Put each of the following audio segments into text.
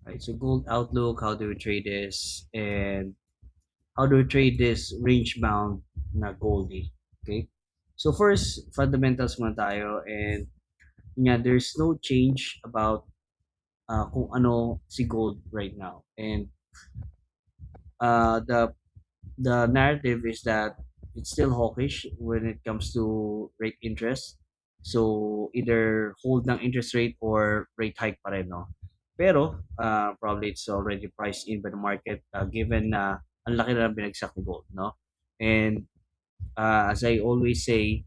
right? So gold outlook, how do we trade this, and how do we trade this range bound na goldie? Okay. So first, fundamentals muna tayo, and yeah, there's no change about kung ano si gold right now. And the narrative is that it's still hawkish when it comes to rate interest. So either hold ng interest rate or rate hike pa rin, no? Pero probably it's already priced in by the market given na ang laki na ng binagsak ni gold, no? And as I always say,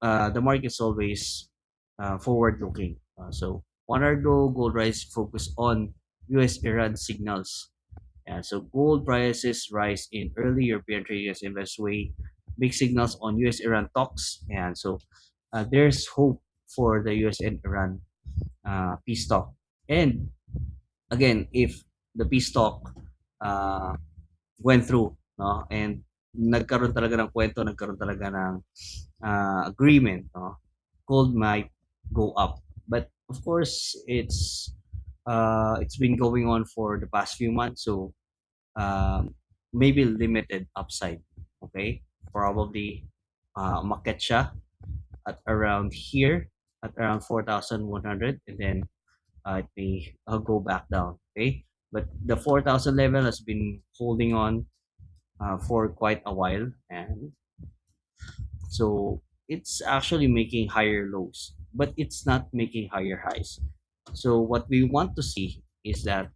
the market's always forward looking. So 1 hour ago, gold rise focused on US-Iran signals. Yeah, so gold prices rise in early European traders invest way big signals on US-Iran talks. And so there's hope for the US and Iran peace talk. And again, if the peace talk uh, went through, no, and nagkaroon talaga ng kwento, nagkaroon talaga ng agreement, no, gold might go up. But of course, it's been going on for the past few months, so um, maybe limited upside. Okay, probably umakyat siya at around here at around 4,100, and then it may go back down. Okay, but the 4,000 level has been holding on for quite a while, and so it's actually making higher lows, but it's not making higher highs. So what we want to see is that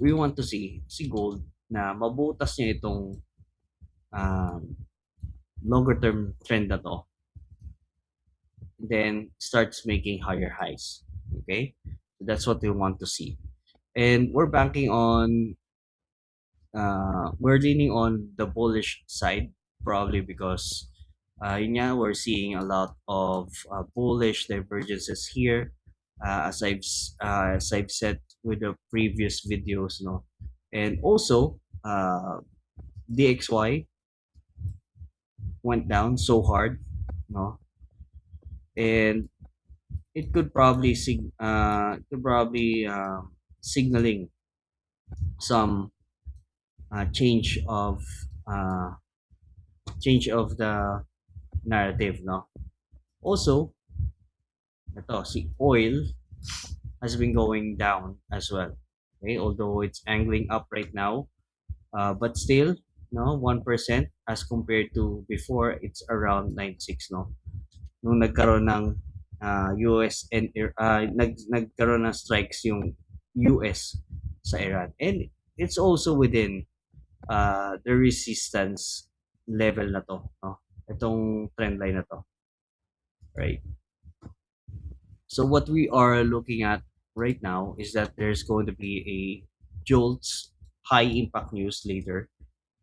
we want to see si gold na mabutas niya itong um, longer term trend na to, then starts making higher highs. Okay, so that's what we want to see, and we're banking on we're leaning on the bullish side, probably because yun nga, we're seeing a lot of bullish divergences here, as I've said with the previous videos, no, and also DXY went down so hard, no, and it could probably signaling some change of uh, change of the narrative, no. Also, ito si oil has been going down as well. Okay, although it's angling up right now, but still, no, 1% as compared to before, it's around 96, no. Nung nagkaroon ng US and nagkaroon ng strikes yung US sa Iran. And it's also within the resistance level na to, no? Itong trend line na to, right? So what we are looking at right now is that there's going to be a jolts high impact news later,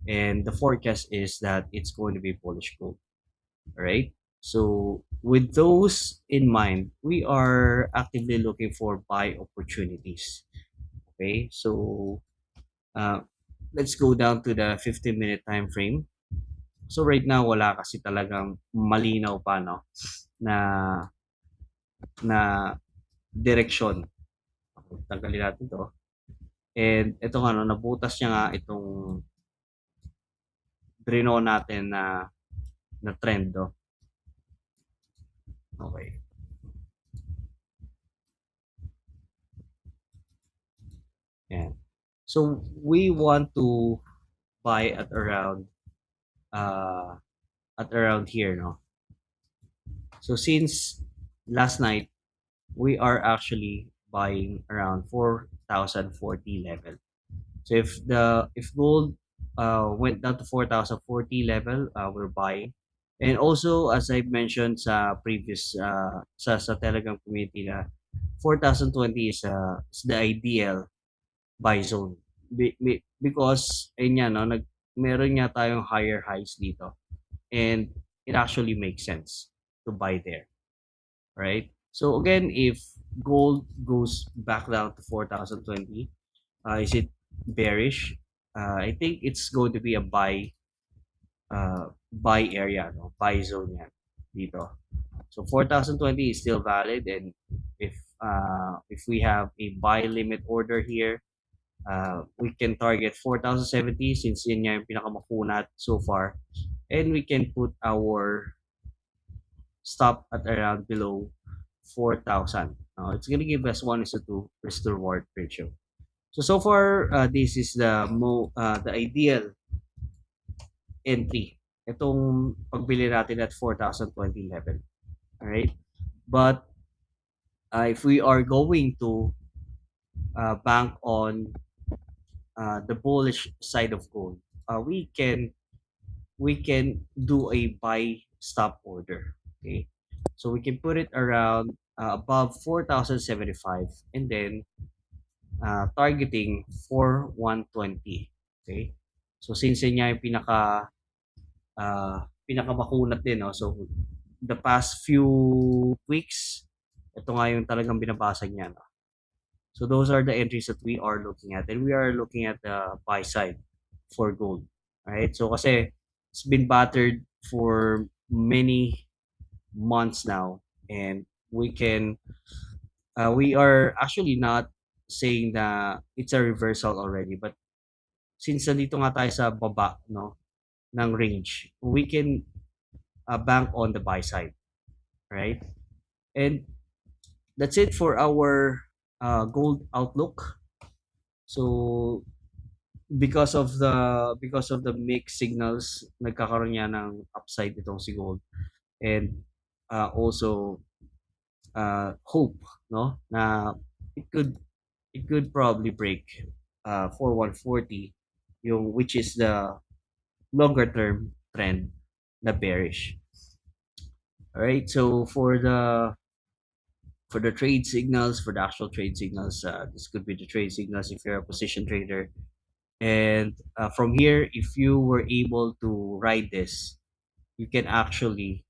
and the forecast is that it's going to be bullish gold. All right. So with those in mind, we are actively looking for buy opportunities. Okay. So uh, let's go down to the 15-minute time frame. So right now wala kasi talagang malinaw pa, no, na na direksyon. Okay, tanggalin natin 'to. And ito nga, no, nabutas niya nga itong drino natin na trend, no. Okay. Yan. So we want to buy uh at around here, no. So since last night we are actually buying around 4,040 level. So if gold went down to 4,040 level, we're buying. And also, as I mentioned sa previous sa Telegram community, na 4,020 is the ideal buy zone. Because ayun nga, no, meron nga tayong higher highs dito, and it actually makes sense to buy there, right? So again, if gold goes back down to 4,020, is it bearish? I think it's going to be a buy area, no? Buy zone yan dito. So 4,020 is still valid, and if if we have a buy limit order here, we can target 4,070 since yun nga yung pinakamakunat so far. And we can put our stop at around below 4,000. It's going to give us 1:2 risk to reward ratio. So far, this is the ideal entry. Itong pagbili natin at 4,020 level. Alright? But if we are going to bank on the bullish side of gold, we can do a buy stop order. Okay, so we can put it around above 4,075 and then targeting for 120. Okay, so since yun nga yung pinakamakunat din, no? So the past few weeks, ito nga yung talagang binabasag niya, no? So those are the entries that we are looking at, and we are looking at the buy side for gold. Right? So kasi it's been battered for many months now, and we are actually not saying that it's a reversal already, but since nandito nga tayo sa baba, no, ng range, we can bank on the buy side, right? And that's it for our gold outlook. So because of the mixed signals, nagkakaroon niya ng upside itong si gold, and also hope, no, na it could probably break for 140, yung which is the longer term trend na bearish. All right, so for the trade signals, for the actual trade signals, this could be the trade signals if you're a position trader. And from here, if you were able to ride this, you can actually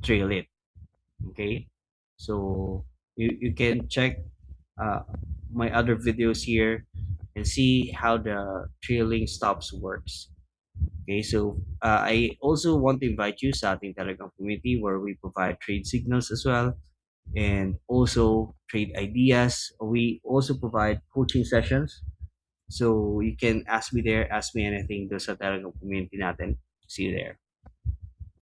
trail it. Okay, so you can check my other videos here and see how the trailing stops works. Okay, so I also want to invite you sa ating Telegram community where we provide trade signals as well, and also trade ideas. We also provide coaching sessions. So you can ask me there, ask me anything doon sa Telegram community natin. See you there.